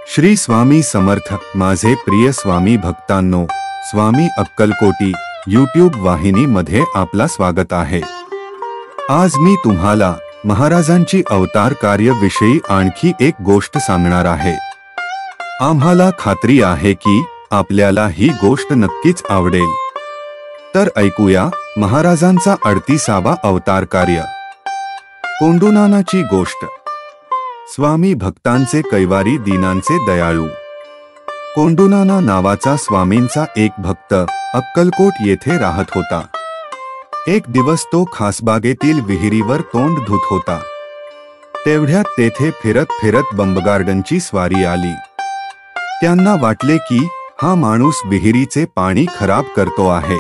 श्री स्वामी समर्थ. माझे प्रिय स्वामी भक्तांनो, स्वामी अक्कलकोटी यूट्यूब वाहिनीमध्ये आपला स्वागत आहे. आज मी तुम्हाला महाराजांची अवतार कार्य विषयी आणखी एक गोष्ट सांगणार आहे. आम्हाला खात्री आहे की आपल्याला ही गोष्ट नक्कीच आवडेल. तर ऐकूया महाराजांचा 38वा अवतार कार्य. कोंडूनानाची गोष्ट. स्वामी भक्तांचे कैवारी, दीनांचे दयाळू. कोंडूनाना नावाचा स्वामींचा एक भक्त अक्कलकोट येथे राहत होता. एक दिवस तो खासबागेतील विहिरीवर तोंड धुत होता. तेवढ्यात तेथे फिरत फिरत बंबगार्डनची स्वारी आली. त्यांना वाटले की हा माणूस विहिरीचे पाणी खराब करतो आहे,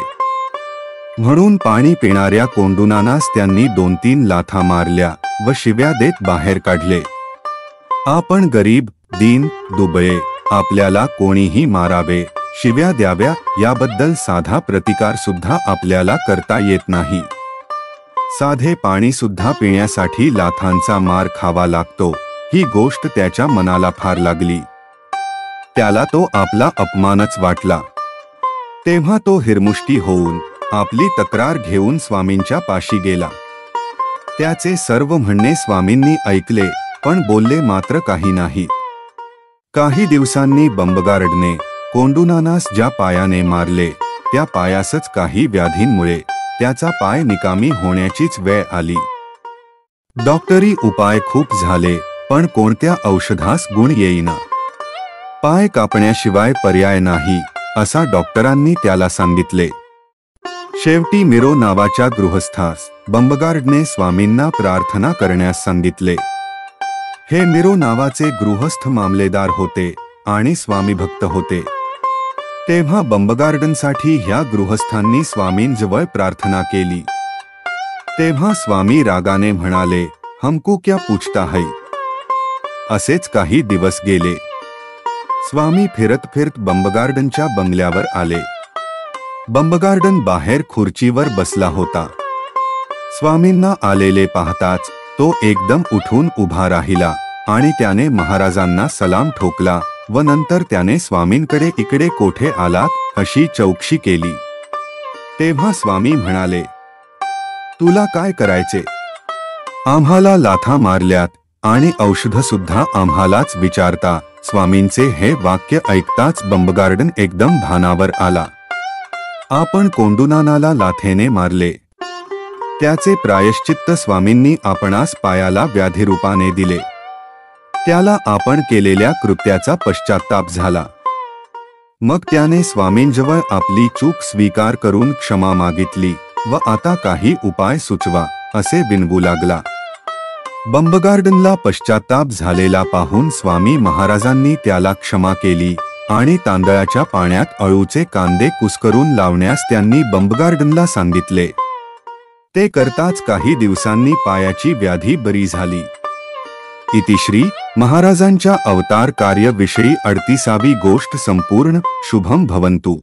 म्हणून पाणी पिणाऱ्या कोंडूनानास त्यांनी 2-3 लाथा मारल्या व शिव्या देत बाहेर काढले. आपण गरीब, दीन, दुबळे, आपल्याला कोणीही मारावे, शिव्या द्याव्या याबद्दल साधा प्रतिकार सुद्धा आपल्याला करता येत नाही. साधे पाणी सुद्धा पिण्यासाठी लाथांचा मार खावा लागतो. ही गोष्ट त्याच्या मनाला फार लागली. त्याला तो आपला अपमानच वाटला. तेव्हा तो हिरमुष्टी होऊन आपली तक्रार घेऊन स्वामींच्या पाशी गेला. त्याचे सर्व म्हणणे स्वामींनी ऐकले, पण बोलले मात्र काही नाही. काही दिवसांनी बंबगार्डने कोंडूनानास ज्या पायाने मारले त्या पायासच काही व्याधींमुळे त्याचा पाय निकामी होण्याचीच वेळ आली. डॉक्टरी उपाय खूप झाले, पण कोणत्या औषधास गुण येईना. पाय कापण्याशिवाय पर्याय नाही असा डॉक्टरांनी त्याला सांगितले. शेवटी मिरो नावाच्या गृहस्थास बंबगार्डने स्वामींना प्रार्थना करण्यास सांगितले. हे मिरो नावाचे गृहस्थ मामलेदार होते आणि स्वामी भक्त होते. तेव्हा बंबगार्डनसाठी ह्या गृहस्थांनी स्वामींजवळ प्रार्थना केली. तेव्हा स्वामी रागाने म्हणाले, हमको क्या पूछता है. असेच काही दिवस गेले. स्वामी फिरत फिरत बंबगार्डनच्या बंगल्यावर आले. बंबगार्डन बाहेर खुर्चीवर बसला होता. स्वामींना आलेले पाहताच तो एकदम उठून उभा राहिला आणि त्याने महाराजांना सलाम ठोकला व नंतर त्याने स्वामींकडे इकडे कोठे आलात अशी चौकशी केली. तेव्हा स्वामी म्हणाले, तुला काय करायचे. आम्हाला लाथा मारल्यात आणि औषध सुद्धा आम्हालाच विचारता. स्वामींचे हे वाक्य ऐकताच बंबगार्डन एकदम भानावर आला. आपण कोंडूनानाला लाथेने मारले, त्याचे प्रायश्चित्त स्वामींनी आपणास पायाला व्याधिरूपाने दिले. त्याला आपण केलेल्या कृत्याचा पश्चात्ताप झाला. मग त्याने स्वामींजवळ आपली चूक स्वीकार करून क्षमा मागितली व आता काही उपाय सुचवा असे विनवू लागला. बंबगार्डनला पश्चात्ताप झालेला पाहून स्वामी महाराजांनी त्याला क्षमा केली आणि तांदळाच्या पाण्यात अळूचे कांदे कुस्करून लावण्यास त्यांनी बंबगार्डनला सांगितले. ते करताच काही दिवसांनी पायाची व्याधी बरी झाली. इतिश्री महाराजांच्या अवतार कार्य विषयी 38वी गोष्ट संपूर्ण. शुभम भवन्तु.